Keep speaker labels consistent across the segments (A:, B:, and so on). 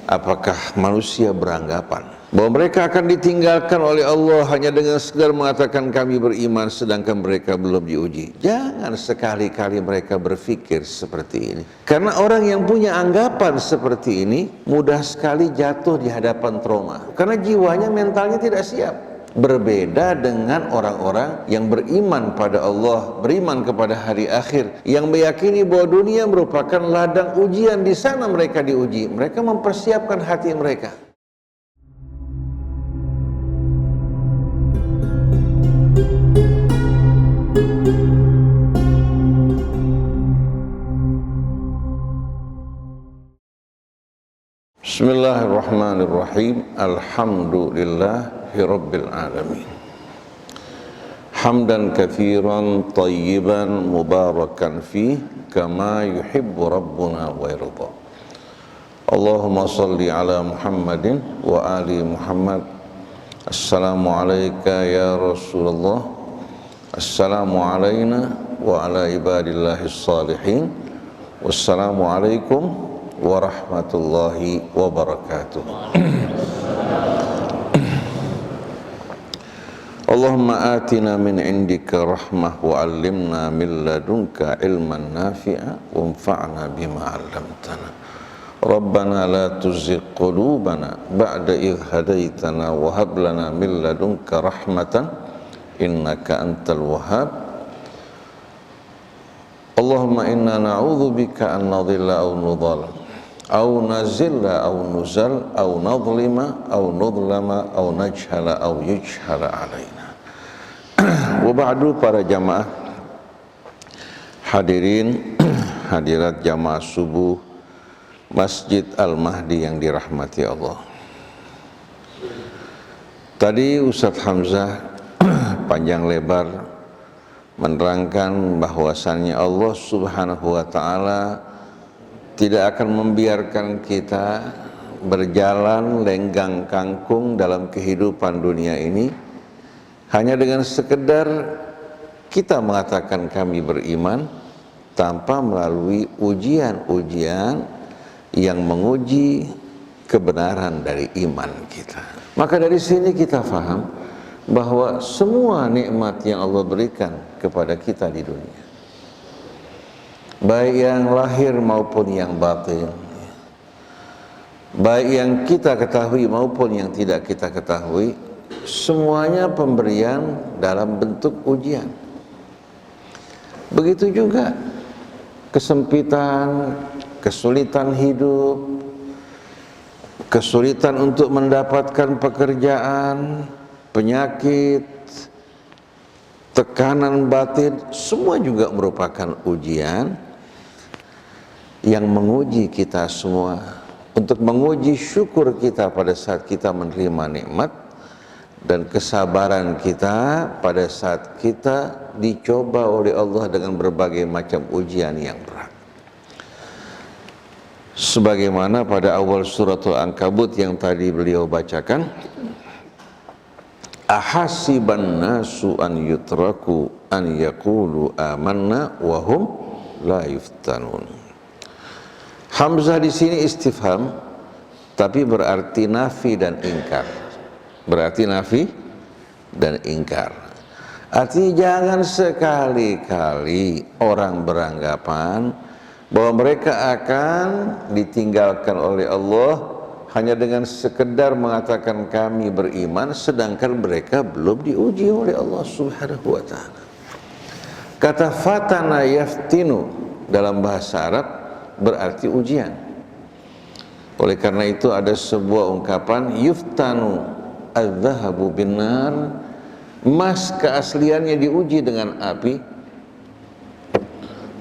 A: Apakah manusia beranggapan bahwa mereka akan ditinggalkan oleh Allah hanya dengan sekedar mengatakan kami beriman sedangkan mereka belum diuji? Jangan sekali-kali mereka berpikir seperti ini. Karena orang yang punya anggapan seperti ini mudah sekali jatuh di hadapan trauma. Karena jiwanya, mentalnya tidak siap. Berbeda dengan orang-orang yang beriman pada Allah, beriman kepada hari akhir, yang meyakini bahwa dunia merupakan ladang ujian, di sana mereka diuji. Mereka mempersiapkan hati mereka. Bismillahirrahmanirrahim. Alhamdulillahi rabbil alamin. Hamdan katsiran tayyiban mubarakan fih kama yuhibbu rabbuna wa yarda. Allahumma salli ala Muhammadin wa ali Muhammad. Assalamu alayka ya Rasulullah. Assalamu alayna wa ala ibadillahis salihin. Wassalamu alaikum warahmatullahi wabarakatuh. Allahumma atina min indika rahmah wa allimna min ladunka ilman nafi'a wa anfa'na bima 'allamtana. Rabbana la tuzigh qulubana ba'da idh hadaitana wa hab lana min ladunka rahmatan innaka antal wahhab. Allahumma inna na'udzubika an nadhilla aw nudhal aw nazilla aw nuzal aw nadhlima aw nudlama aw najhala aw yujhala alaina. Wa ba'du, para jamaah hadirin hadirat jamaah subuh Masjid Al-Mahdi yang dirahmati Allah. Tadi Ustadz Hamzah panjang lebar menerangkan bahwasannya Allah Subhanahu wa ta'ala tidak akan membiarkan kita berjalan lenggang kangkung dalam kehidupan dunia ini hanya dengan sekedar kita mengatakan kami beriman tanpa melalui ujian-ujian yang menguji kebenaran dari iman kita. Maka dari sini kita faham bahwa semua nikmat yang Allah berikan kepada kita di dunia, baik yang lahir maupun yang batin, baik yang kita ketahui maupun yang tidak kita ketahui, semuanya pemberian dalam bentuk ujian. Begitu juga kesempitan, kesulitan hidup, kesulitan untuk mendapatkan pekerjaan, penyakit, tekanan batin, semua juga merupakan ujian yang menguji kita semua, untuk menguji syukur kita pada saat kita menerima nikmat dan kesabaran kita pada saat kita dicoba oleh Allah dengan berbagai macam ujian yang berat. Sebagaimana pada awal suratul Ankabut yang tadi beliau bacakan, ahasiban nasu an yutraku an yaqulu amanna wa hum la yuftanun. Hamzah di sini istifham, tapi berarti nafi dan ingkar. Berarti nafi dan ingkar. Artinya jangan sekali-kali orang beranggapan bahwa mereka akan ditinggalkan oleh Allah hanya dengan sekedar mengatakan kami beriman sedangkan mereka belum diuji oleh Allah Subhanahu wa ta'ala. Kata fatana yaftinu dalam bahasa Arab berarti ujian. Oleh karena itu ada sebuah ungkapan yuftanu adz-dzahabu binnar, emas keasliannya diuji dengan api,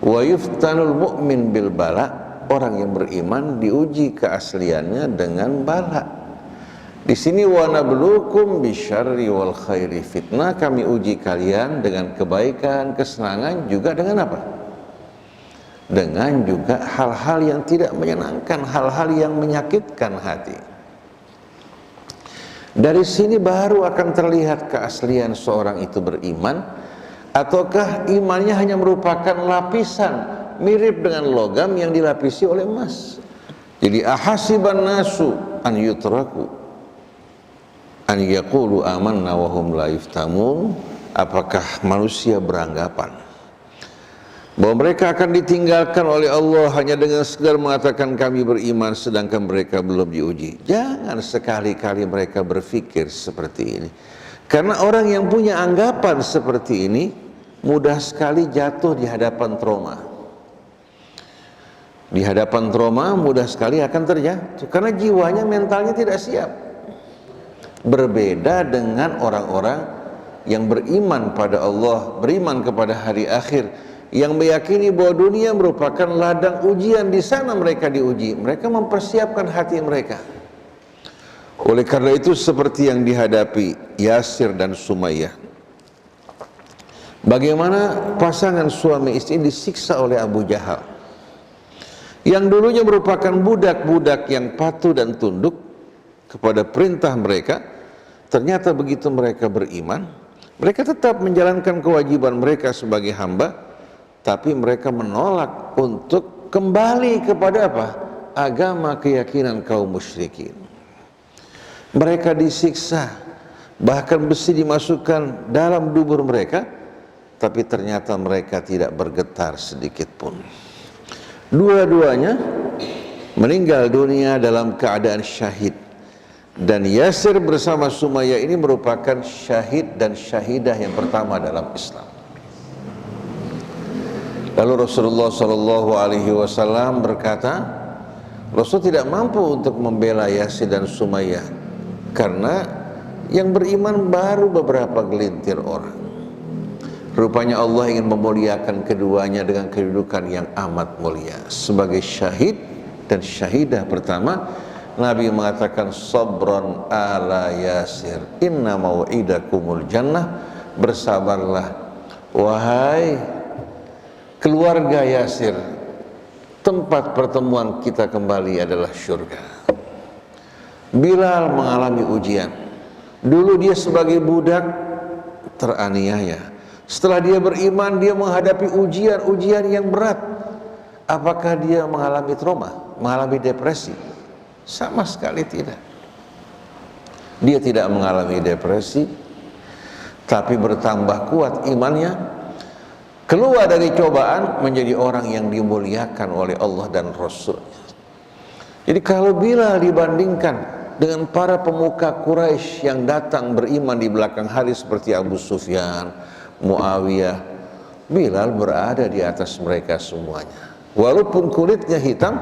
A: wa yuftanul mu'min bil bala, orang yang beriman diuji keasliannya dengan bala. Di sini wa nabluukum bisyarri wal khairi fitnah, kami uji kalian dengan kebaikan, kesenangan, juga dengan apa? Dengan juga hal-hal yang tidak menyenangkan, hal-hal yang menyakitkan hati. Dari sini baru akan terlihat keaslian seorang itu beriman, ataukah imannya hanya merupakan lapisan mirip dengan logam yang dilapisi oleh emas. Jadi ahasiban nasu an yutraku an yaqulu amanna wa hum la yuftamun. Apakah manusia beranggapan bahwa mereka akan ditinggalkan oleh Allah hanya dengan sekedar mengatakan kami beriman sedangkan mereka belum diuji? Jangan sekali-kali mereka berpikir seperti ini. Karena orang yang punya anggapan seperti ini mudah sekali jatuh di hadapan trauma. Di hadapan trauma mudah sekali akan terjatuh karena jiwanya, mentalnya tidak siap. Berbeda dengan orang-orang yang beriman pada Allah, beriman kepada hari akhir, yang meyakini bahwa dunia merupakan ladang ujian, di sana mereka diuji. Mereka mempersiapkan hati mereka. Oleh karena itu seperti yang dihadapi Yasir dan Sumayyah. Bagaimana pasangan suami istri disiksa oleh Abu Jahal, yang dulunya merupakan budak-budak yang patuh dan tunduk kepada perintah mereka. Ternyata begitu mereka beriman, mereka tetap menjalankan kewajiban mereka sebagai hamba, tapi mereka menolak untuk kembali kepada apa? Agama keyakinan kaum musyrikin. Mereka disiksa, bahkan besi dimasukkan dalam dubur mereka, tapi ternyata mereka tidak bergetar sedikit pun. Dua-duanya meninggal dunia dalam keadaan syahid. Dan Yasir bersama Sumayyah ini merupakan syahid dan syahidah yang pertama dalam Islam. Lalu Rasulullah SAW berkata, Rasul tidak mampu untuk membela Yasir dan Sumayyah karena yang beriman baru beberapa gelintir orang. Rupanya Allah ingin memuliakan keduanya dengan kedudukan yang amat mulia. Sebagai syahid dan syahidah pertama, Nabi mengatakan, sabron ala Yasir, inna mau'idakumul jannah. Bersabarlah wahai keluarga Yasir, tempat pertemuan kita kembali adalah surga. Bilal mengalami ujian. Dulu dia sebagai budak teraniaya. Setelah dia beriman, dia menghadapi ujian-ujian yang berat. Apakah dia mengalami trauma, mengalami depresi? Sama sekali tidak. Dia tidak mengalami depresi, tapi bertambah kuat imannya. Keluar dari cobaan menjadi orang yang dimuliakan oleh Allah dan Rasul-Nya. Jadi kalau Bilal dibandingkan dengan para pemuka Quraisy yang datang beriman di belakang hari seperti Abu Sufyan, Muawiyah, Bilal berada di atas mereka semuanya. Walaupun kulitnya hitam,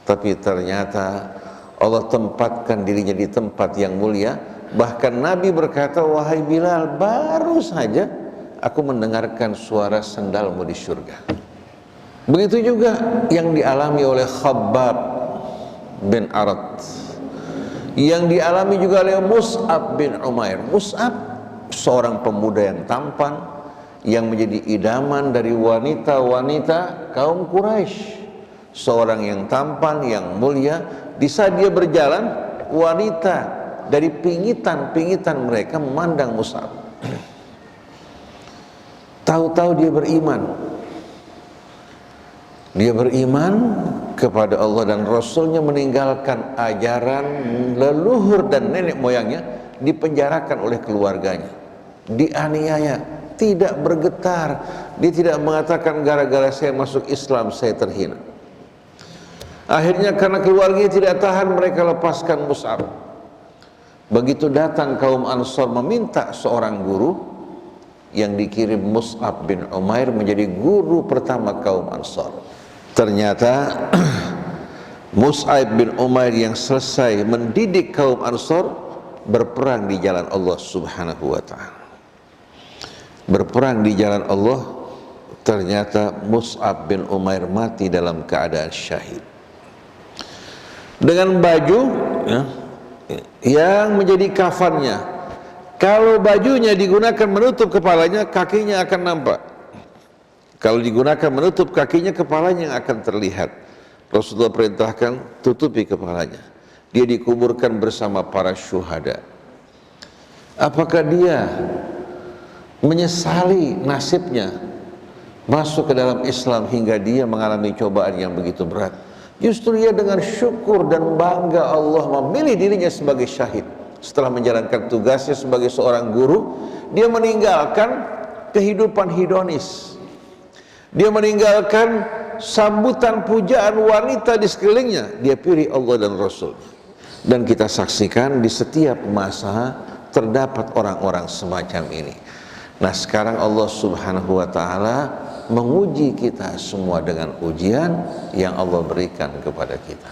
A: tapi ternyata Allah tempatkan dirinya di tempat yang mulia. Bahkan Nabi berkata, wahai Bilal, baru saja aku mendengarkan suara sandalmu di surga. Begitu juga yang dialami oleh Khabbab bin Arat, yang dialami juga oleh Mus'ab bin Umair. Mus'ab seorang pemuda yang tampan, yang menjadi idaman dari wanita-wanita kaum Quraisy. Seorang yang tampan, yang mulia. Di saat dia berjalan, wanita dari pingitan-pingitan mereka memandang Mus'ab. Tahu-tahu dia beriman. Dia beriman kepada Allah dan Rasul-Nya, meninggalkan ajaran leluhur dan nenek moyangnya, dipenjarakan oleh keluarganya, dianiaya, tidak bergetar. Dia tidak mengatakan gara-gara saya masuk Islam saya terhina. Akhirnya karena keluarganya tidak tahan, mereka lepaskan Mus'ab. Begitu datang kaum Ansar meminta seorang guru, yang dikirim Mus'ab bin Umair menjadi guru pertama kaum Ansar. Ternyata Mus'ab bin Umair yang selesai mendidik kaum Ansar berperang di jalan Allah Subhanahu wa ta'ala. Berperang di jalan Allah, ternyata Mus'ab bin Umair mati dalam keadaan syahid. Dengan baju yang menjadi kafannya. Kalau bajunya digunakan menutup kepalanya, kakinya akan nampak. Kalau digunakan menutup kakinya, kepalanya yang akan terlihat. Rasulullah perintahkan tutupi kepalanya. Dia dikuburkan bersama para syuhada. Apakah dia menyesali nasibnya masuk ke dalam Islam hingga dia mengalami cobaan yang begitu berat? Justru ia dengan syukur dan bangga Allah memilih dirinya sebagai syahid. Setelah menjalankan tugasnya sebagai seorang guru, dia meninggalkan kehidupan hedonis. Dia meninggalkan sambutan pujaan wanita di sekelilingnya. Dia pilih Allah dan Rasul-Nya. Dan kita saksikan di setiap masa terdapat orang-orang semacam ini. Nah, sekarang Allah Subhanahu wa ta'ala menguji kita semua dengan ujian yang Allah berikan kepada kita.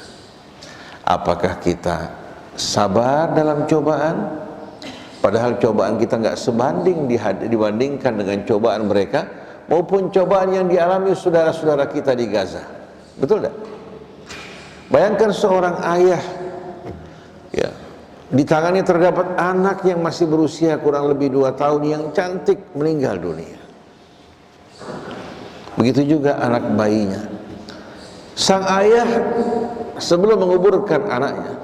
A: Apakah kita sabar dalam cobaan? Padahal cobaan kita nggak sebanding dibandingkan dengan cobaan mereka, maupun cobaan yang dialami saudara-saudara kita di Gaza. Betul tidak? Bayangkan seorang ayah, ya, di tangannya terdapat anak yang masih berusia kurang lebih 2 tahun yang cantik meninggal dunia. Begitu juga anak bayinya. Sang ayah sebelum menguburkan anaknya,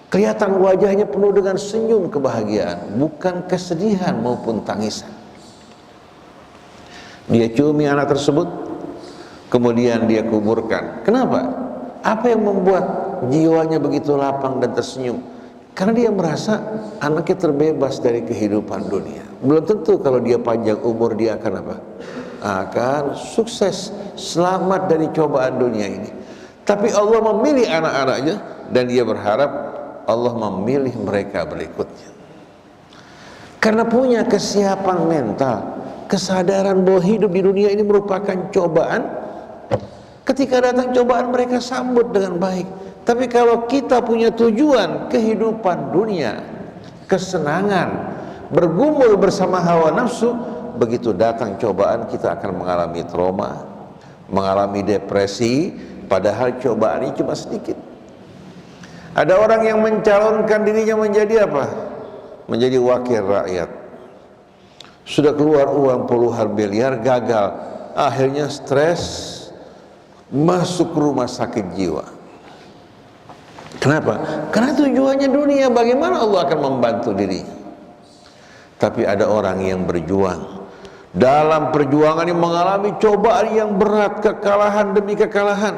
A: kelihatan wajahnya penuh dengan senyum kebahagiaan, bukan kesedihan maupun tangisan. Dia ciumi anak tersebut, kemudian dia kuburkan. Kenapa? Apa yang membuat jiwanya begitu lapang dan tersenyum? Karena dia merasa anaknya terbebas dari kehidupan dunia. Belum tentu kalau dia panjang umur dia akan apa? Akan sukses, selamat dari cobaan dunia ini. Tapi Allah memilih anak-anaknya dan dia berharap Allah memilih mereka berikutnya. Karena punya kesiapan mental, kesadaran bahwa hidup di dunia ini merupakan cobaan. Ketika datang cobaan mereka sambut dengan baik. Tapi kalau kita punya tujuan kehidupan dunia, kesenangan, bergumul bersama hawa nafsu, begitu datang cobaan kita akan mengalami trauma, mengalami depresi, padahal cobaan ini cuma sedikit. Ada orang yang mencalonkan dirinya menjadi apa? Menjadi wakil rakyat. Sudah keluar uang puluhan miliar, gagal. Akhirnya stres, masuk rumah sakit jiwa. Kenapa? Karena tujuannya dunia, bagaimana Allah akan membantu dirinya. Tapi ada orang yang berjuang, dalam perjuangan yang mengalami cobaan yang berat, kekalahan demi kekalahan,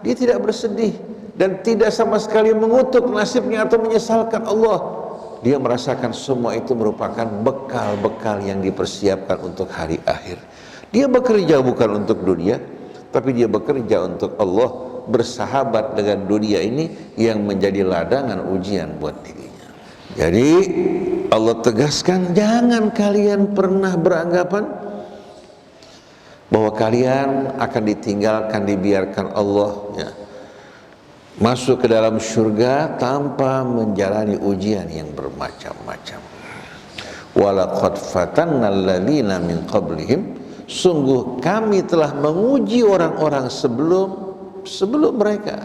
A: dia tidak bersedih dan tidak sama sekali mengutuk nasibnya atau menyesalkan Allah. Dia merasakan semua itu merupakan bekal-bekal yang dipersiapkan untuk hari akhir. Dia bekerja bukan untuk dunia, tapi dia bekerja untuk Allah, bersahabat dengan dunia ini yang menjadi ladangan ujian buat dirinya. Jadi Allah tegaskan, jangan kalian pernah beranggapan bahwa kalian akan ditinggalkan, dibiarkan Allah ya, masuk ke dalam surga tanpa menjalani ujian yang bermacam-macam. Walaqad fatanna alladziina min qablihim, sungguh kami telah menguji orang-orang sebelum mereka.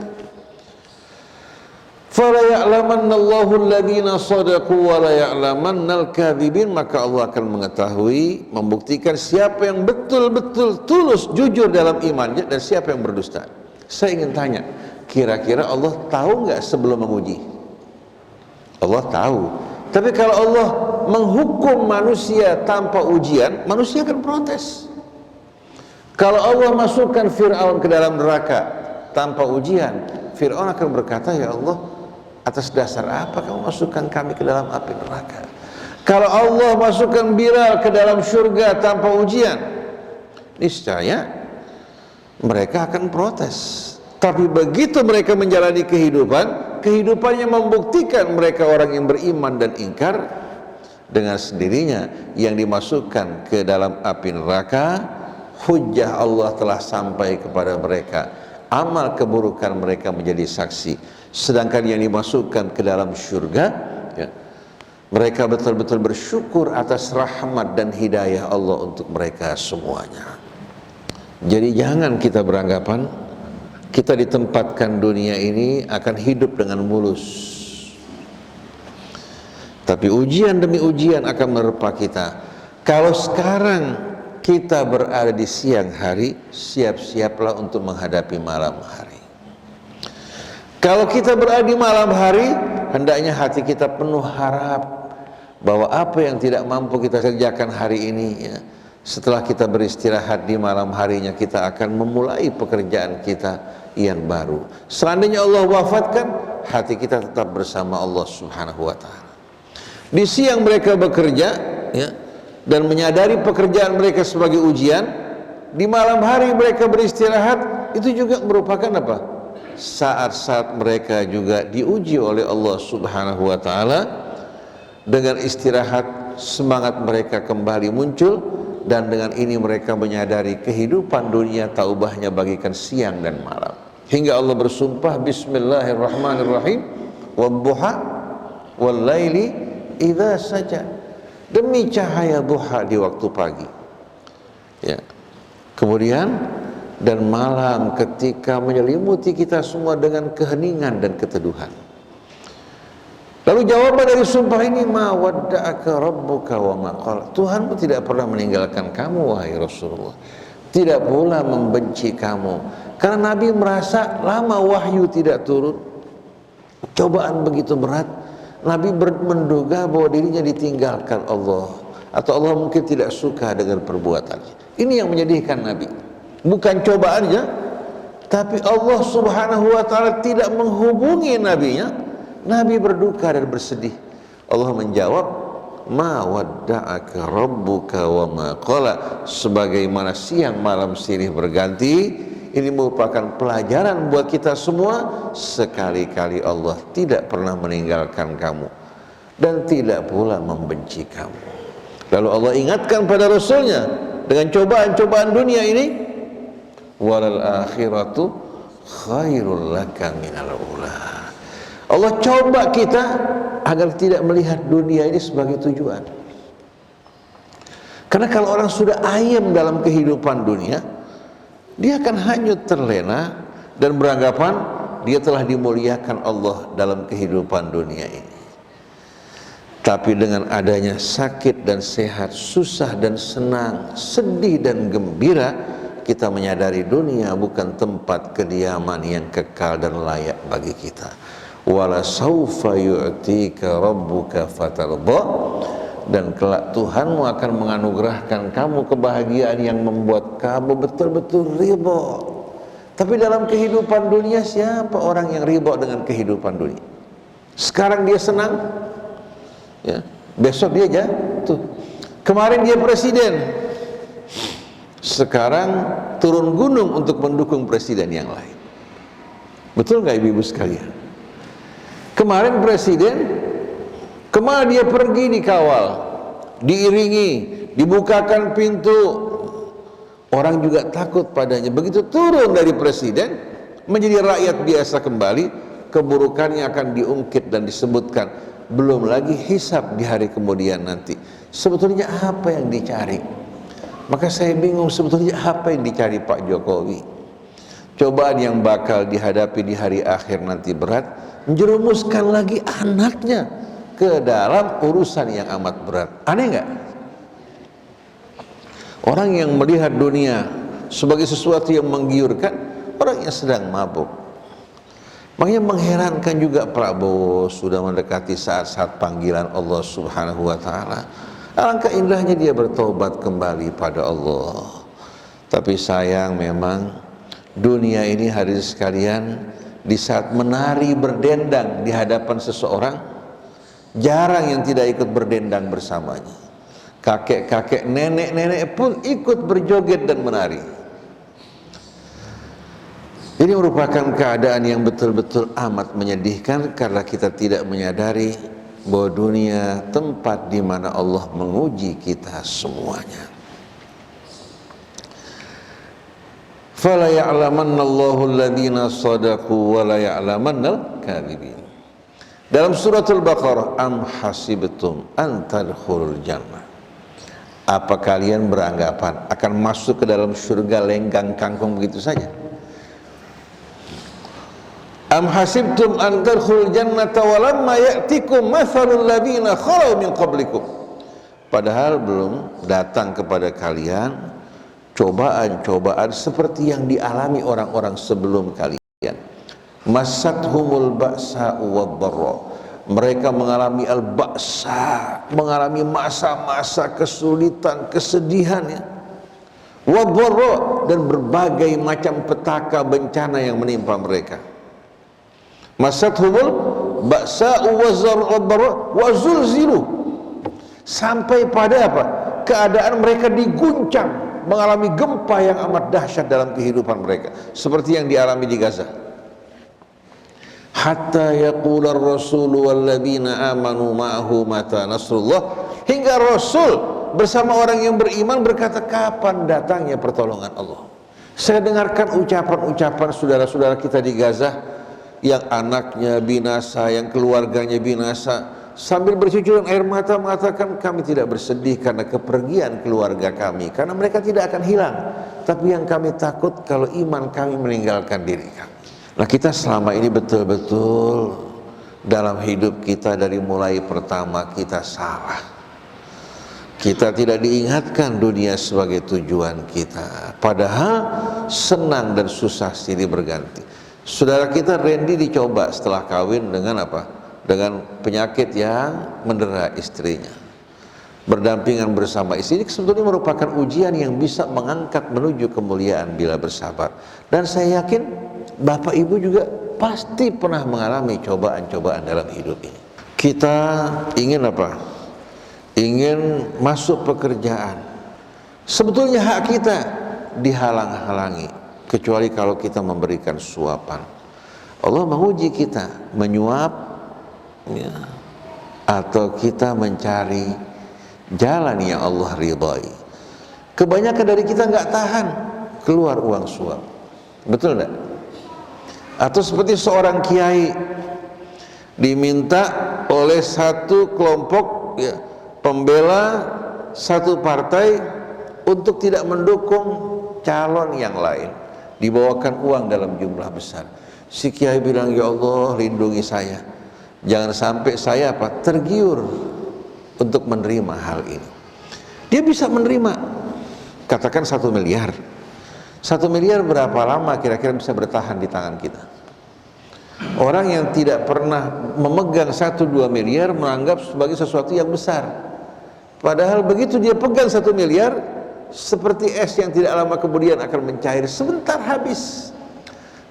A: Fala ya'lamanna Allahu alladziina shadaqu wa la ya'lamanna al-kadzibin, maka Allah akan mengetahui, membuktikan siapa yang betul-betul tulus, jujur dalam imannya dan siapa yang berdusta. Saya ingin tanya, kira-kira Allah tahu nggak sebelum menguji? Allah tahu. Tapi kalau Allah menghukum manusia tanpa ujian, manusia akan protes. Kalau Allah masukkan Fir'aun ke dalam neraka tanpa ujian, Fir'aun akan berkata, ya Allah, atas dasar apa kamu masukkan kami ke dalam api neraka? Kalau Allah masukkan Bilal ke dalam surga tanpa ujian, niscaya mereka akan protes. Tapi begitu mereka menjalani kehidupannya membuktikan mereka orang yang beriman dan ingkar, dengan sendirinya yang dimasukkan ke dalam api neraka, hujjah Allah telah sampai kepada mereka. Amal keburukan mereka menjadi saksi. Sedangkan yang dimasukkan ke dalam surga ya, mereka betul-betul bersyukur atas rahmat dan hidayah Allah untuk mereka semuanya. Jadi jangan kita beranggapan kita ditempatkan dunia ini akan hidup dengan mulus. Tapi ujian demi ujian akan menerpa kita. Kalau sekarang kita berada di siang hari, siap-siaplah untuk menghadapi malam hari. Kalau kita berada di malam hari, hendaknya hati kita penuh harap bahwa apa yang tidak mampu kita kerjakan hari ini ya, Setelah kita beristirahat di malam harinya, kita akan memulai pekerjaan kita yang baru. Seandainya Allah wafatkan, hati kita tetap bersama Allah Subhanahu wa Ta'ala. Di siang mereka bekerja, ya, dan menyadari pekerjaan mereka sebagai ujian. Di malam hari mereka beristirahat, itu juga merupakan apa? Saat-saat mereka juga diuji oleh Allah Subhanahu wa Ta'ala. Dengan istirahat, semangat mereka kembali muncul, dan dengan ini mereka menyadari kehidupan dunia taubahnya bagikan siang dan malam. Hingga Allah bersumpah, Bismillahirrahmanirrahim, wadduha wallaili idza saja, demi cahaya duha di waktu pagi, ya. Kemudian dan malam ketika menyelimuti kita semua dengan keheningan dan keteduhan. Lalu jawaban dari sumpah ini, ma wadda'aka rabbuka wa ma qala. Tuhanmu tidak pernah meninggalkan kamu wahai Rasulullah, tidak pula membenci kamu. Karena Nabi merasa lama wahyu tidak turun, cobaan begitu berat, Nabi menduga bahwa dirinya ditinggalkan Allah, atau Allah mungkin tidak suka dengan perbuatannya. Ini yang menyedihkan Nabi, bukan cobaannya, tapi Allah Subhanahu wa Ta'ala tidak menghubungi nabinya. Nabi berduka dan bersedih. Allah menjawab, ma wadda'aka rabbuka wa ma qala. Sebagaimana siang malam silih berganti, ini merupakan pelajaran buat kita semua. Sekali-kali Allah tidak pernah meninggalkan kamu dan tidak pula membenci kamu. Lalu Allah ingatkan pada Rasulnya dengan cobaan-cobaan dunia ini, walal akhiratu khairul laka minal ula. Allah coba kita agar tidak melihat dunia ini sebagai tujuan. Karena kalau orang sudah ayam dalam kehidupan dunia, dia akan hanyut terlena dan beranggapan dia telah dimuliakan Allah dalam kehidupan dunia ini. Tapi dengan adanya sakit dan sehat, susah dan senang, sedih dan gembira, kita menyadari dunia bukan tempat kediaman yang kekal dan layak bagi kita. Wala saufa yu'tika rabbuka fatarda, dan kelak Tuhanmu akan menganugerahkan kamu kebahagiaan yang membuat kamu betul-betul ridha. Tapi dalam kehidupan dunia, siapa orang yang ridha dengan kehidupan dunia? Sekarang dia senang, ya, besok dia jatuh. Kemarin dia presiden, sekarang turun gunung untuk mendukung presiden yang lain. Betul nggak ibu-ibu sekalian? Kemarin presiden, kemana dia pergi dikawal, diiringi, dibukakan pintu, orang juga takut padanya. Begitu turun dari presiden menjadi rakyat biasa kembali, keburukannya akan diungkit dan disebutkan. Belum lagi hisab di hari kemudian nanti. Sebetulnya apa yang dicari? Maka saya bingung, sebetulnya apa yang dicari Pak Jokowi? Cobaan yang bakal dihadapi di hari akhir nanti berat, menjerumuskan lagi anaknya ke dalam urusan yang amat berat. Aneh nggak? Orang yang melihat dunia sebagai sesuatu yang menggiurkan, orang yang sedang mabuk. Makanya mengherankan juga Prabowo sudah mendekati saat-saat panggilan Allah Subhanahu wa Ta'ala. Alangkah indahnya dia bertobat kembali pada Allah. Tapi sayang memang dunia ini hadirin sekalian, di saat menari berdendang di hadapan seseorang, jarang yang tidak ikut berdendang bersamanya. Kakek-kakek, nenek-nenek pun ikut berjoget dan menari. Ini merupakan keadaan yang betul-betul amat menyedihkan, karena kita tidak menyadari bahwa dunia tempat di mana Allah menguji kita semuanya. Fala ya'lamanna Allahu alladhina shadaqu wa la ya'lamannal kadhibin. Dalam suratul Baqarah, am hasibtum an tadkhulul jannah. Apa kalian beranggapan akan masuk ke dalam surga lenggang kangkung begitu saja? Am hasibtum an tadkhulul jannata wa lamma ya'tikum mathalul ladzina khalu min qablikum. Padahal belum datang kepada kalian cobaan-cobaan seperti yang dialami orang-orang sebelum kalian. Masathumul ba'sa wad-dharra. Mereka mengalami al-ba'sa, mengalami masa-masa kesulitan, kesedihan, ya. wa dharra, dan berbagai macam petaka bencana yang menimpa mereka. Masathumul ba'sa'u waz-dharra wa zulzilu, sampai pada apa? Keadaan mereka diguncang, mengalami gempa yang amat dahsyat dalam kehidupan mereka, seperti yang dialami di Gaza. Hatta yaqula ar-rasulu walladzina amanu ma'ahu mata nasrullah, hingga Rasul bersama orang yang beriman berkata, kapan datangnya pertolongan Allah. Saya dengarkan ucapan-ucapan saudara-saudara kita di Gaza yang anaknya binasa, yang keluarganya binasa, sambil bercucuran air mata mengatakan, kami tidak bersedih karena kepergian keluarga kami, karena mereka tidak akan hilang, tapi yang kami takut kalau iman kami meninggalkan diri kami. Nah, kita selama ini betul-betul dalam hidup kita dari mulai pertama kita salah. Kita tidak diingatkan dunia sebagai tujuan kita, padahal senang dan susah silih berganti. Saudara kita Randy dicoba setelah kawin dengan apa? Dengan penyakit yang mendera istrinya. Berdampingan bersama istri ini sebetulnya merupakan ujian yang bisa mengangkat menuju kemuliaan bila bersabar. Dan saya yakin Bapak Ibu juga pasti pernah mengalami cobaan-cobaan dalam hidup ini. Kita ingin apa? Ingin masuk pekerjaan. Sebetulnya hak kita dihalang-halangi, kecuali kalau kita memberikan suapan. Allah menguji kita, menyuap ya, atau kita mencari jalan yang Allah ridhai. Kebanyakan dari kita nggak tahan keluar uang suap, betul enggak? Atau seperti seorang kiai diminta oleh satu kelompok ya, pembela satu partai untuk tidak mendukung calon yang lain, dibawakan uang dalam jumlah besar. Si kiai bilang, ya Allah lindungi saya, jangan sampai saya apa tergiur untuk menerima hal ini. Dia bisa menerima, katakan 1 miliar. 1 miliar berapa lama kira-kira bisa bertahan di tangan kita? Orang yang tidak pernah memegang 1-2 miliar menganggap sebagai sesuatu yang besar. Padahal begitu dia pegang 1 miliar, seperti es yang tidak lama kemudian akan mencair, sebentar habis.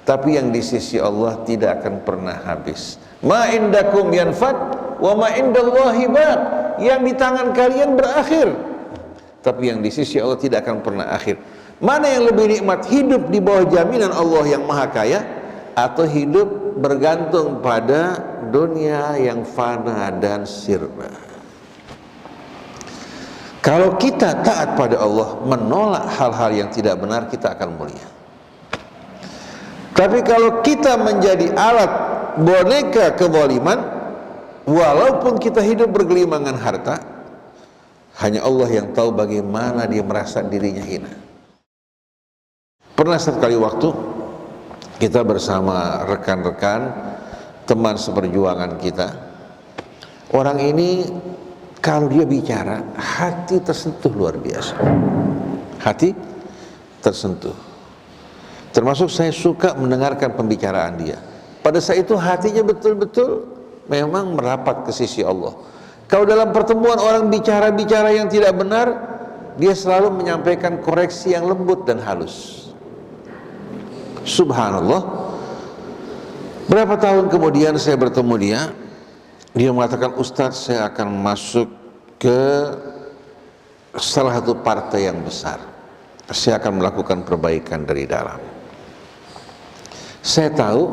A: Tapi yang di sisi Allah tidak akan pernah habis. Ma indakum yanfad wa ma indallahi baq. Yang di tangan kalian berakhir, tapi yang di sisi Allah tidak akan pernah akhir. Mana yang lebih nikmat, hidup di bawah jaminan Allah yang maha kaya, atau hidup bergantung pada dunia yang fana dan sirna? Kalau kita taat pada Allah, menolak hal-hal yang tidak benar, kita akan mulia. Tapi kalau kita menjadi alat boneka kezaliman, walaupun kita hidup bergelimangan harta, hanya Allah yang tahu bagaimana dia merasa dirinya hina. Pernah satu kali waktu kita bersama rekan-rekan teman seperjuangan kita, orang ini kalau dia bicara hati tersentuh luar biasa, hati tersentuh. Termasuk saya suka mendengarkan pembicaraan dia. Pada saat itu hatinya betul-betul memang merapat ke sisi Allah. Kalau dalam pertemuan orang bicara-bicara yang tidak benar, dia selalu menyampaikan koreksi yang lembut dan halus. Subhanallah. Berapa tahun kemudian saya bertemu dia mengatakan, Ustadz, saya akan masuk ke salah satu partai yang besar. Saya akan melakukan perbaikan dari dalam. Saya tahu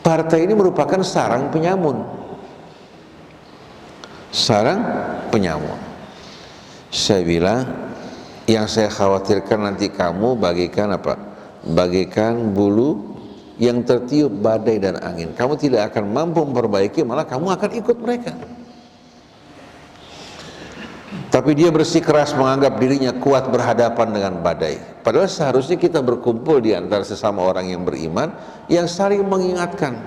A: partai ini merupakan sarang penyamun. Sarang penyamun. Saya bilang, yang saya khawatirkan nanti kamu bagikan apa? Bagikan bulu yang tertiup badai dan angin. Kamu tidak akan mampu memperbaiki, malah kamu akan ikut mereka. Tapi dia bersikeras menganggap dirinya kuat berhadapan dengan badai. Padahal seharusnya kita berkumpul di antara sesama orang yang beriman, yang saling mengingatkan.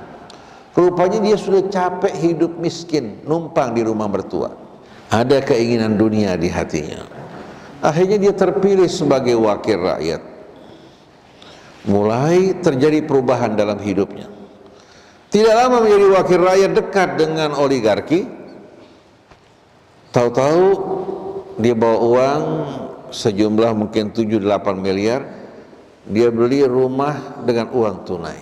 A: Rupanya dia sudah capek hidup miskin, numpang di rumah mertua. Ada keinginan dunia di hatinya. Akhirnya dia terpilih sebagai wakil rakyat. Mulai terjadi perubahan dalam hidupnya. Tidak lama menjadi wakil rakyat dekat dengan oligarki. Tahu-tahu dia bawa uang sejumlah mungkin 7-8 miliar, dia beli rumah dengan uang tunai.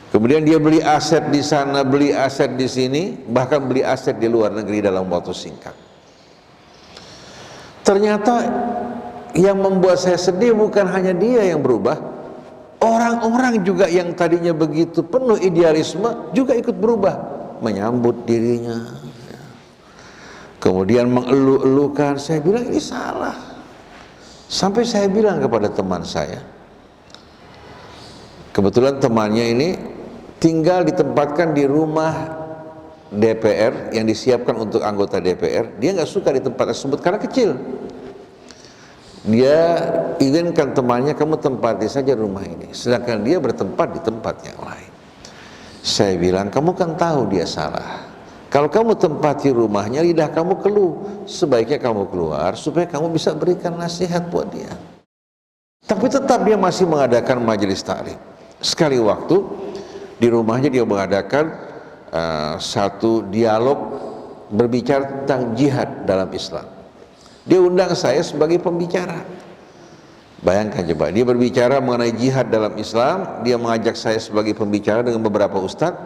A: Kemudian dia beli aset di sana, beli aset di sini, bahkan beli aset di luar negeri dalam waktu singkat. Ternyata yang membuat saya sedih bukan hanya dia yang berubah, orang-orang juga yang tadinya begitu penuh idealisme juga ikut berubah, menyambut dirinya, kemudian mengeluh-elukan. Saya bilang ini salah. Sampai saya bilang kepada teman saya, kebetulan temannya ini tinggal ditempatkan di rumah DPR yang disiapkan untuk anggota DPR. Dia nggak suka di tempat tersebut karena kecil. Dia izinkan temannya, kamu tempati saja rumah ini, sedangkan dia bertempat di tempat yang lain. Saya bilang, kamu kan tahu dia salah. Kalau kamu tempati rumahnya, lidah kamu keluh. Sebaiknya kamu keluar supaya kamu bisa berikan nasihat buat dia. Tapi tetap dia masih mengadakan majelis taklim. Sekali waktu di rumahnya dia mengadakan satu dialog berbicara tentang jihad dalam Islam. Dia undang saya sebagai pembicara. Bayangkan coba, dia berbicara mengenai jihad dalam Islam, dia mengajak saya sebagai pembicara dengan beberapa ustadz.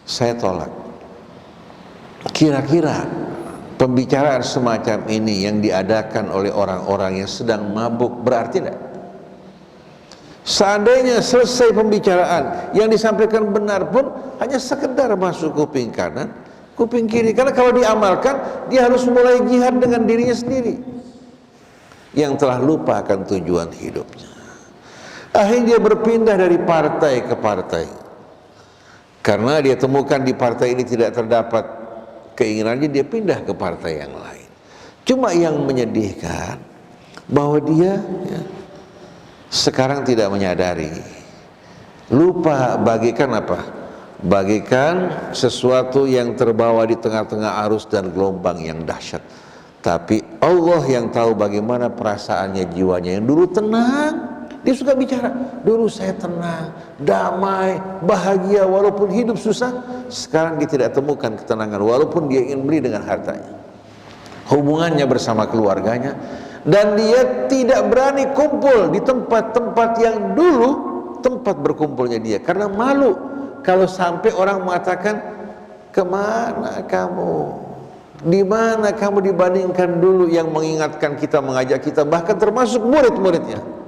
A: Saya tolak. Kira-kira pembicaraan semacam ini yang diadakan oleh orang-orang yang sedang mabuk berarti tidak? Seandainya selesai pembicaraan yang disampaikan benar pun hanya sekedar masuk kuping kanan, kuping kiri. Karena kalau diamalkan, dia harus mulai jihad dengan dirinya sendiri yang telah lupa akan tujuan hidupnya. Akhirnya dia berpindah dari partai ke partai karena dia temukan di partai ini tidak terdapat keinginannya, dia pindah ke partai yang lain. Cuma yang menyedihkan bahwa dia sekarang tidak menyadari, lupa, bagikan apa? Bagikan sesuatu yang terbawa di tengah-tengah arus dan gelombang yang dahsyat. Tapi Allah yang tahu bagaimana perasaannya, jiwanya yang dulu tenang. Dia suka bicara, dulu saya tenang, damai, bahagia walaupun hidup susah. Sekarang dia tidak temukan ketenangan walaupun dia ingin beli dengan hartanya. Hubungannya bersama keluarganya, dan dia tidak berani kumpul di tempat-tempat yang dulu tempat berkumpulnya dia karena malu kalau sampai orang mengatakan, kemana kamu, di mana kamu dibandingkan dulu yang mengingatkan kita, mengajak kita, bahkan termasuk murid-muridnya.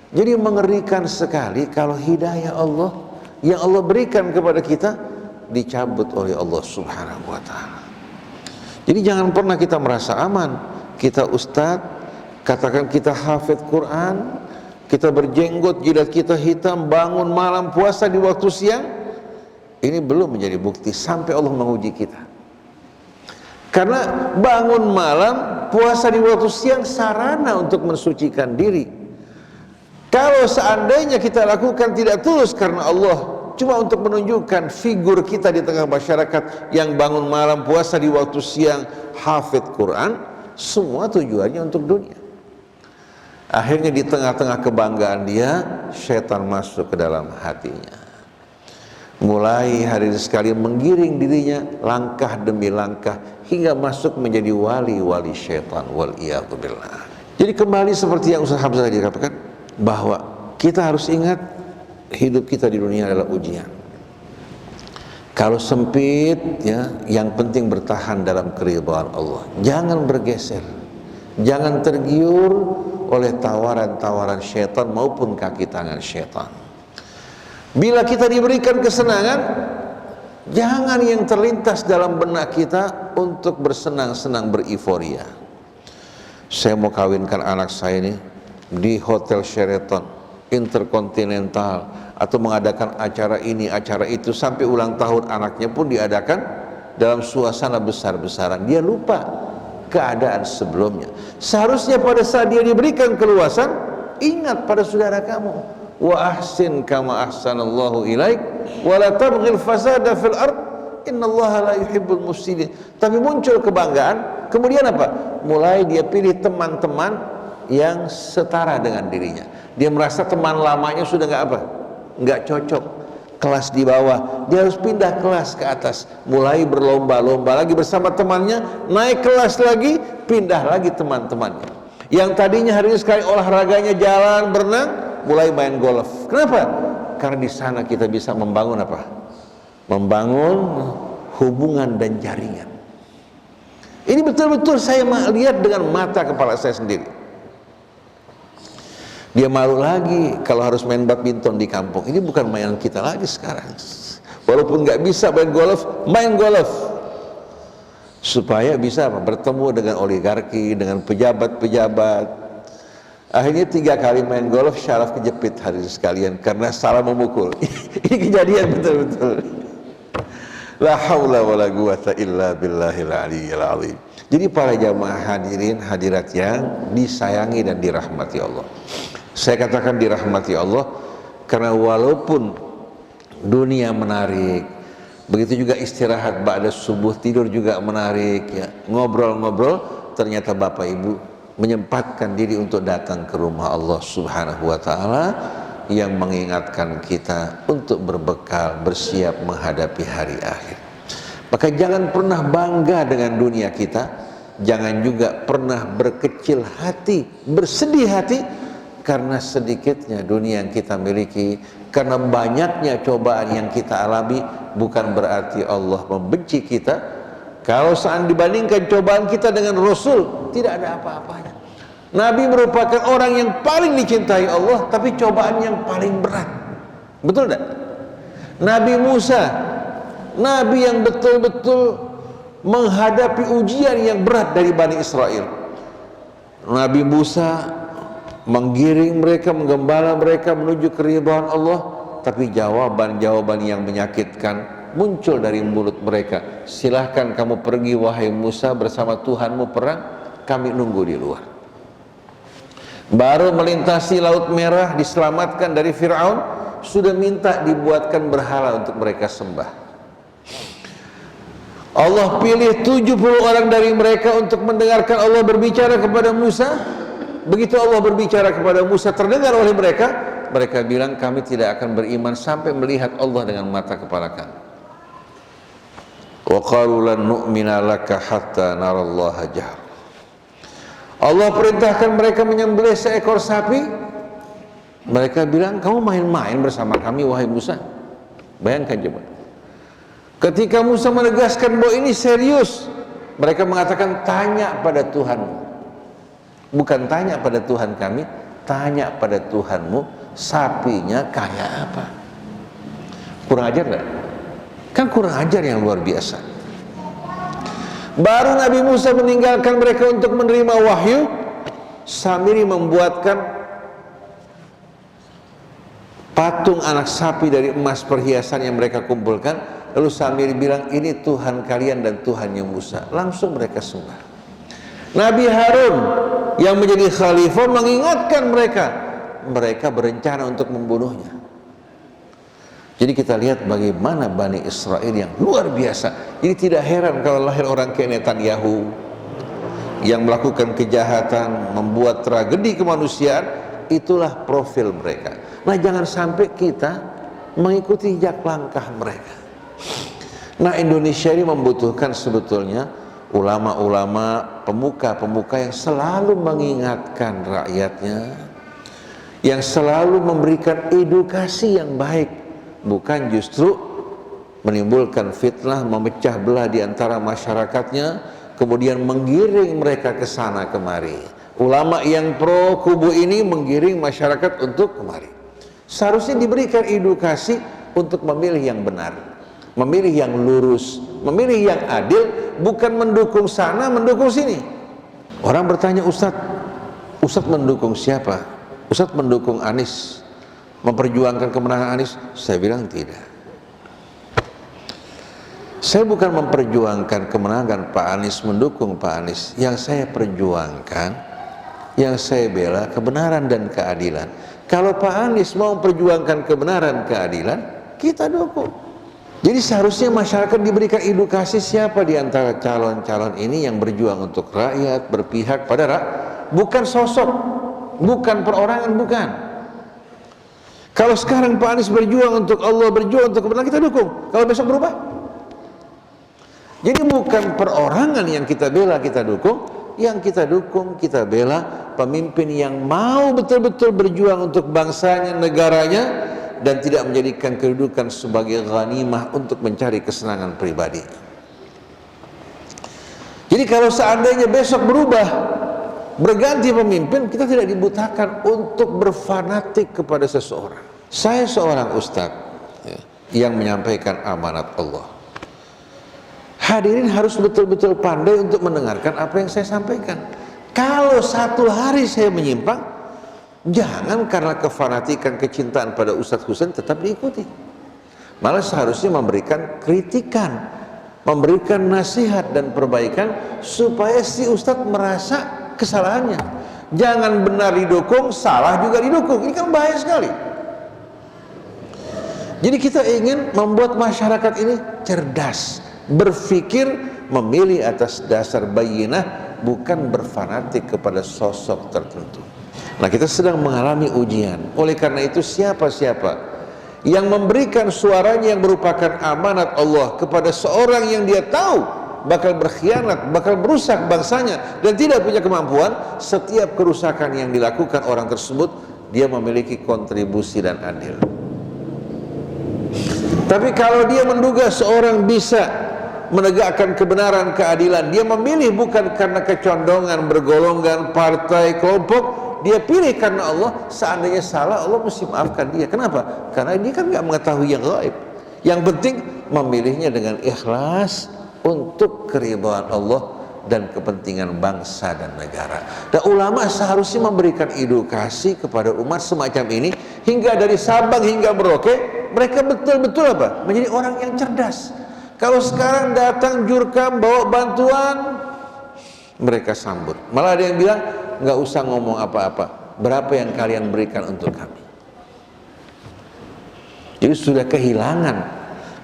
A: Jadi mengerikan sekali kalau hidayah Allah yang Allah berikan kepada kita dicabut oleh Allah Subhanahu wa ta'ala. Jadi jangan pernah kita merasa aman. Kita ustadz, katakan kita hafidz Quran, kita berjenggot, jidat kita hitam, bangun malam puasa di waktu siang, ini belum menjadi bukti sampai Allah menguji kita. Karena bangun malam puasa di waktu siang sarana untuk mensucikan diri. Kalau seandainya kita lakukan tidak tulus karena Allah, cuma untuk menunjukkan figur kita di tengah masyarakat yang bangun malam puasa di waktu siang, hafidz Quran, semua tujuannya untuk dunia. Akhirnya di tengah-tengah kebanggaan dia, syaitan masuk ke dalam hatinya. Mulai hari ini sekali menggiring dirinya langkah demi langkah hingga masuk menjadi wali-wali syaitan, waliyadzubillah. Jadi kembali seperti yang Ustaz Hamzah tadi katakan, bahwa kita harus ingat hidup kita di dunia adalah ujian. Kalau sempit ya, yang penting bertahan dalam keridhaan Allah. Jangan bergeser, jangan tergiur oleh tawaran-tawaran syaitan maupun kaki tangan syaitan. Bila kita diberikan kesenangan, jangan yang terlintas dalam benak kita untuk bersenang-senang, beriforia. Saya mau kawinkan anak saya ini di Hotel Sheraton Intercontinental, atau mengadakan acara ini, acara itu, sampai ulang tahun anaknya pun diadakan dalam suasana besar-besaran. Dia lupa keadaan sebelumnya. Seharusnya pada saat dia diberikan keluasan, ingat pada saudara kamu, wa ahsin kama ahsanallahu ilaik wa la tabghil fasada fil ard innallaha la yuhibbul mufsidin. Tapi muncul kebanggaan, kemudian apa? Mulai dia pilih teman-teman yang setara dengan dirinya. Dia merasa teman lamanya sudah nggak cocok, kelas di bawah, dia harus pindah kelas ke atas, mulai berlomba-lomba lagi bersama temannya, naik kelas lagi, pindah lagi teman-temannya. Yang tadinya hari ini sekali olahraganya jalan, berenang, mulai main golf. Kenapa? Karena di sana kita bisa membangun apa? Membangun hubungan dan jaringan. Ini betul-betul saya lihat dengan mata kepala saya sendiri. Dia malu lagi kalau harus main badminton di kampung. Ini bukan mainan kita lagi sekarang. Walaupun nggak bisa main golf, main golf. Supaya bisa bertemu dengan oligarki, dengan pejabat-pejabat. Akhirnya 3 kali main golf, syaraf kejepit hadirin sekalian karena salah memukul. Ini kejadian betul-betul. La haula wala quwata illa billahil aliyyil azim. Jadi para jamaah hadirin hadirat yang disayangi dan dirahmati Allah. Saya katakan dirahmati Allah karena walaupun dunia menarik, begitu juga istirahat ba'da subuh, tidur juga menarik ya. Ngobrol-ngobrol, ternyata Bapak Ibu menyempatkan diri untuk datang ke rumah Allah Subhanahu wa taala yang mengingatkan kita untuk berbekal, bersiap menghadapi hari akhir. Maka jangan pernah bangga dengan dunia kita, jangan juga pernah berkecil hati, bersedih hati karena sedikitnya dunia yang kita miliki, karena banyaknya cobaan yang kita alami. Bukan berarti Allah membenci kita. Kalau saat dibandingkan cobaan kita dengan Rasul, tidak ada apa-apanya. Nabi merupakan orang yang paling dicintai Allah, tapi cobaan yang paling berat. Betul tidak? Nabi Musa, Nabi yang betul-betul menghadapi ujian yang berat dari Bani Israel. Nabi Musa menggiring mereka, menggembala mereka menuju keridhaan Allah, tapi jawaban-jawaban yang menyakitkan muncul dari mulut mereka. Silahkan kamu pergi wahai Musa bersama Tuhanmu perang, kami nunggu di luar. Baru melintasi Laut Merah, diselamatkan dari Fir'aun, sudah minta dibuatkan berhala untuk mereka sembah. Allah pilih 70 orang dari mereka untuk mendengarkan Allah berbicara kepada Musa. Begitu Allah berbicara kepada Musa, terdengar oleh mereka, mereka bilang kami tidak akan beriman sampai melihat Allah dengan mata kepala kami. Wa qalu lan nu'mina laka hatta narallaha jahr. Allah perintahkan mereka menyembelih seekor sapi. Mereka bilang, kamu main-main bersama kami wahai Musa. Bayangkan coba. Ketika Musa menegaskan bahwa ini serius, mereka mengatakan tanya pada Tuhanmu. Bukan tanya pada Tuhan kami, tanya pada Tuhanmu, sapinya kayak apa? Kurang ajar nggak? Kan kurang ajar yang luar biasa. Baru Nabi Musa meninggalkan mereka untuk menerima wahyu, Samiri membuatkan patung anak sapi dari emas perhiasan yang mereka kumpulkan. Lalu Samiri bilang, ini Tuhan kalian dan Tuhannya Musa. Langsung mereka sembah. Nabi Harun yang menjadi khalifah mengingatkan mereka. Mereka berencana untuk membunuhnya. Jadi kita lihat bagaimana Bani Israel yang luar biasa. Jadi tidak heran kalau lahir orang kayak Netanyahu yang melakukan kejahatan, membuat tragedi kemanusiaan. Itulah profil mereka. Nah, jangan sampai kita mengikuti jejak langkah mereka. Nah, Indonesia ini membutuhkan sebetulnya ulama-ulama, pemuka-pemuka yang selalu mengingatkan rakyatnya, yang selalu memberikan edukasi yang baik, bukan justru menimbulkan fitnah, memecah belah di antara masyarakatnya, kemudian menggiring mereka ke sana kemari. Ulama yang pro kubu ini menggiring masyarakat untuk kemari. Seharusnya diberikan edukasi untuk memilih yang benar, memilih yang lurus, memilih yang adil, bukan mendukung sana, mendukung sini. Orang bertanya, Ustadz mendukung siapa? Ustadz mendukung Anies, memperjuangkan kemenangan Anies? Saya bilang tidak. Saya bukan memperjuangkan kemenangan Pak Anies, mendukung Pak Anies. Yang saya perjuangkan, yang saya bela kebenaran dan keadilan. Kalau Pak Anies mau memperjuangkan kebenaran, keadilan, kita dukung. Jadi seharusnya masyarakat diberikan edukasi siapa di antara calon-calon ini yang berjuang untuk rakyat, berpihak pada rakyat, bukan sosok, bukan perorangan, bukan. Kalau sekarang Pak Anies berjuang untuk Allah, berjuang untuk kebenaran, kita dukung. Kalau besok berubah, jadi bukan perorangan yang kita bela, kita dukung, yang kita dukung, kita bela pemimpin yang mau betul-betul berjuang untuk bangsanya, negaranya, dan tidak menjadikan kedudukan sebagai ghanimah untuk mencari kesenangan pribadi. Jadi kalau seandainya besok berubah, berganti pemimpin, kita tidak dibutakan untuk berfanatik kepada seseorang. Saya seorang ustadz yang menyampaikan amanat Allah. Hadirin harus betul-betul pandai untuk mendengarkan apa yang saya sampaikan. Kalau satu hari saya menyimpang, jangan karena kefanatikan kecintaan pada Ustadz Husain tetap diikuti. Malah seharusnya memberikan kritikan, memberikan nasihat dan perbaikan supaya si Ustadz merasa kesalahannya. Jangan benar didukung, salah juga didukung. Ini kan bahaya sekali. Jadi kita ingin membuat masyarakat ini cerdas, berpikir, memilih atas dasar bayyinah, bukan berfanatik kepada sosok tertentu. Nah, kita sedang mengalami ujian. Oleh karena itu, siapa-siapa yang memberikan suaranya yang merupakan amanat Allah kepada seorang yang dia tahu bakal berkhianat, bakal merusak bangsanya dan tidak punya kemampuan, setiap kerusakan yang dilakukan orang tersebut, dia memiliki kontribusi dan andil. Tapi kalau dia menduga seorang bisa menegakkan kebenaran, keadilan, dia memilih bukan karena kecondongan, bergolongan, partai, kelompok, dia pilih karena Allah. Seandainya salah, Allah mesti maafkan dia. Kenapa? Karena dia kan nggak mengetahui yang gaib. Yang penting memilihnya dengan ikhlas untuk keridhaan Allah dan kepentingan bangsa dan negara. Dan ulama seharusnya memberikan edukasi kepada umat semacam ini, hingga dari Sabang hingga Merauke, mereka betul-betul apa? Menjadi orang yang cerdas. Kalau sekarang datang jurkam bawa bantuan, mereka sambut. Malah ada yang bilang, nggak usah ngomong apa-apa, berapa yang kalian berikan untuk kami. Jadi sudah kehilangan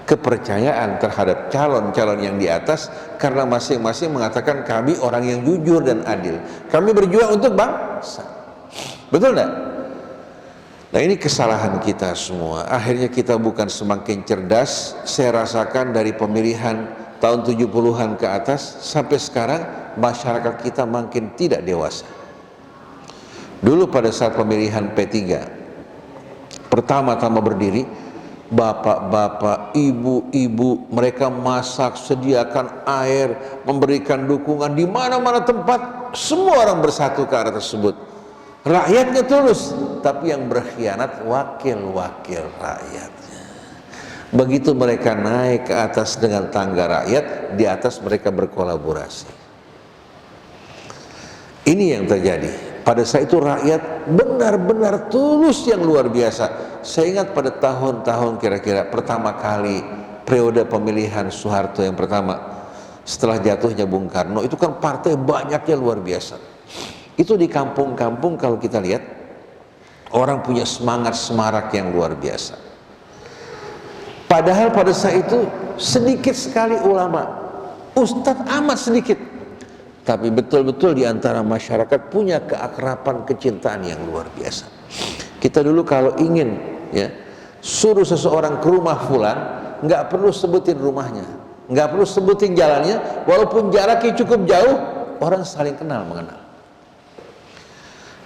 A: kepercayaan terhadap calon-calon yang di atas karena masing-masing mengatakan kami orang yang jujur dan adil, kami berjuang untuk bangsa. Betul enggak? Nah, ini kesalahan kita semua. Akhirnya kita bukan semakin cerdas. Saya rasakan dari pemilihan tahun 70-an ke atas sampai sekarang, masyarakat kita makin tidak dewasa. Dulu pada saat pemilihan P3 pertama-tama berdiri, bapak-bapak, ibu-ibu, mereka masak, sediakan air, memberikan dukungan di mana-mana tempat, semua orang bersatu ke arah tersebut. Rakyatnya tulus, tapi yang berkhianat wakil-wakil rakyatnya. Begitu mereka naik ke atas dengan tangga rakyat, di atas mereka berkolaborasi. Ini yang terjadi. Pada saat itu rakyat benar-benar tulus yang luar biasa. Saya ingat pada tahun-tahun kira-kira pertama kali periode pemilihan Soeharto yang pertama setelah jatuhnya Bung Karno, itu kan partai banyaknya luar biasa. Itu di kampung-kampung kalau kita lihat, orang punya semangat semarak yang luar biasa. Padahal pada saat itu sedikit sekali ulama, ustadz amat sedikit. Tapi betul-betul di antara masyarakat punya keakraban, kecintaan yang luar biasa. Kita dulu kalau ingin suruh seseorang ke rumah fulan, nggak perlu sebutin rumahnya, nggak perlu sebutin jalannya, walaupun jaraknya cukup jauh, orang saling kenal mengenal.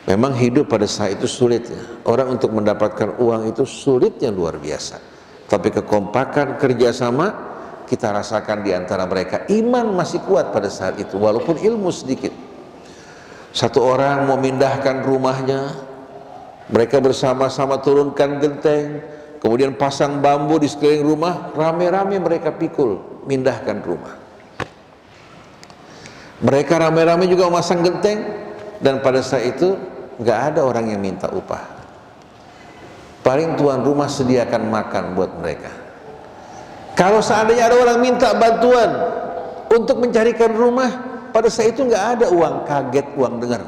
A: Memang hidup pada saat itu sulit ya. Orang untuk mendapatkan uang itu sulitnya luar biasa. Tapi kekompakan, kerjasama kita rasakan di antara mereka. Iman masih kuat pada saat itu, walaupun ilmu sedikit. Satu orang mau mindahkan rumahnya, mereka bersama-sama turunkan genteng, kemudian pasang bambu di sekeliling rumah, rame-rame mereka pikul, mindahkan rumah. Mereka rame-rame juga memasang genteng, dan pada saat itu nggak ada orang yang minta upah. Paling tuan rumah sediakan makan buat mereka. Kalau seandainya ada orang minta bantuan untuk mencarikan rumah, pada saat itu nggak ada uang kaget, uang dengar.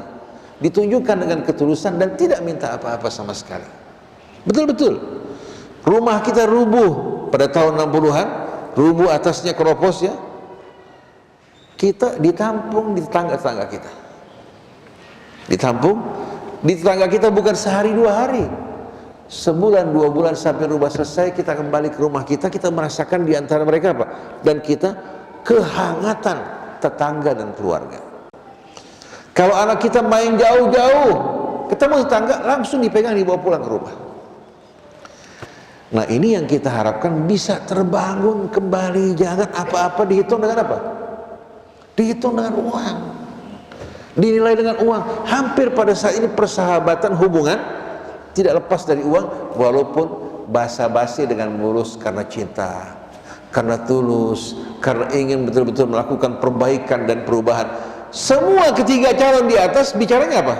A: Ditunjukkan dengan ketulusan dan tidak minta apa-apa sama sekali. Betul-betul. Rumah kita rubuh pada tahun 60-an, rubuh atasnya keropos ya. Kita ditampung di tetangga-tetangga kita. Ditampung di tetangga kita bukan sehari dua hari, sebulan dua bulan sampai rumah selesai, kita kembali ke rumah kita, kita merasakan di antara mereka apa? Dan kita kehangatan tetangga dan keluarga. Kalau anak kita main jauh-jauh, ketemu tetangga, langsung dipegang, dibawa pulang ke rumah. Nah, ini yang kita harapkan bisa terbangun kembali. Jangan apa-apa dihitung dengan apa? Dihitung dengan uang, dinilai dengan uang. Hampir pada saat ini persahabatan, hubungan tidak lepas dari uang, walaupun basa-basi dengan mulus karena cinta, karena tulus, karena ingin betul-betul melakukan perbaikan dan perubahan. Semua ketiga calon di atas bicaranya apa?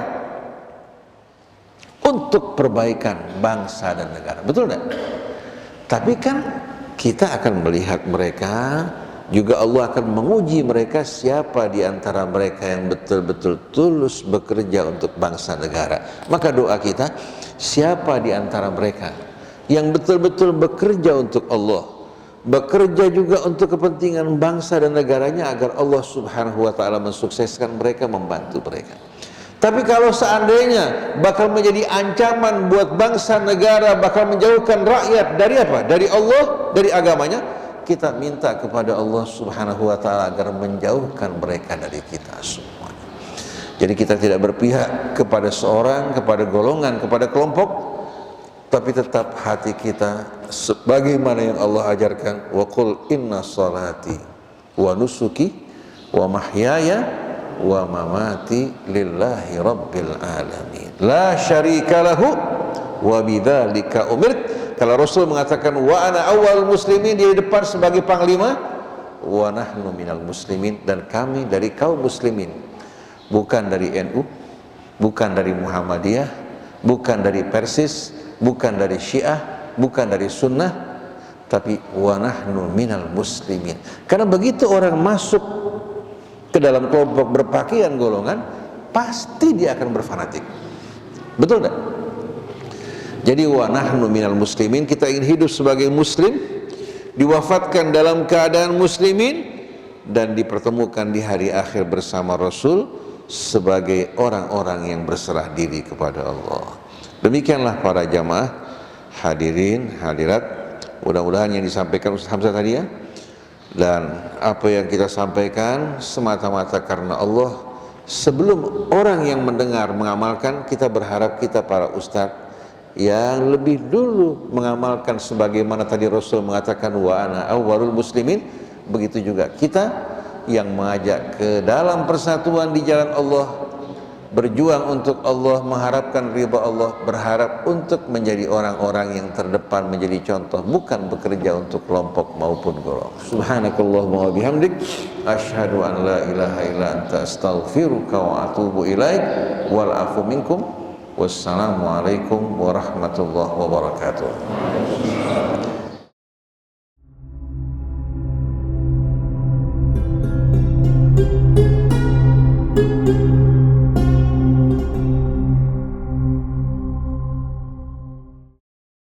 A: Untuk perbaikan bangsa dan negara, betul tidak? Tapi kan kita akan melihat mereka, juga Allah akan menguji mereka, siapa di antara mereka yang betul-betul tulus bekerja untuk bangsa negara. Maka doa kita, siapa di antara mereka yang betul-betul bekerja untuk Allah, bekerja juga untuk kepentingan bangsa dan negaranya, agar Allah Subhanahu wa ta'ala mensukseskan mereka, membantu mereka. Tapi kalau seandainya bakal menjadi ancaman buat bangsa negara, bakal menjauhkan rakyat dari apa? Dari Allah, dari agamanya, kita minta kepada Allah Subhanahu wa ta'ala agar menjauhkan mereka dari kita semua. Jadi kita tidak berpihak kepada seorang, kepada golongan, kepada kelompok, tapi tetap hati kita sebagaimana yang Allah ajarkan, wa qul inna salati wa nusuki wa mahyaya wa mamati lillahi rabbil alamin la syarika lahu wa bidzalika umirt. Kalau Rasul mengatakan wa ana awwal muslimin, di depan sebagai panglima, wa nahnu minal muslimin, dan kami dari kaum muslimin, bukan dari NU, bukan dari Muhammadiyah, bukan dari Persis, bukan dari Syiah, bukan dari Sunnah, tapi wa nahnu minal muslimin. Karena begitu orang masuk ke dalam kelompok berpakaian golongan, pasti dia akan berfanatik. Betul tak? Jadi wa nahnu minal muslimin, kita ingin hidup sebagai muslim, diwafatkan dalam keadaan muslimin, dan dipertemukan di hari akhir bersama Rasul sebagai orang-orang yang berserah diri kepada Allah. Demikianlah para jamaah, hadirin, hadirat, mudah-mudahan yang disampaikan Ustaz Hamzah tadi ya, dan apa yang kita sampaikan semata-mata karena Allah. Sebelum orang yang mendengar mengamalkan, kita berharap kita para ustadz yang lebih dulu mengamalkan sebagaimana tadi Rasul mengatakan wa ana awwalul muslimin, begitu juga kita yang mengajak ke dalam persatuan di jalan Allah, berjuang untuk Allah, mengharapkan ridha Allah, berharap untuk menjadi orang-orang yang terdepan, menjadi contoh, bukan bekerja untuk kelompok maupun golongan. Subhanakallahumma wa bihamdik, asyhadu an la ilaha illa anta, astaghfiruka wa atubu ilaik, wal afu minkum, wassalamu alaikum warahmatullahi wabarakatuh.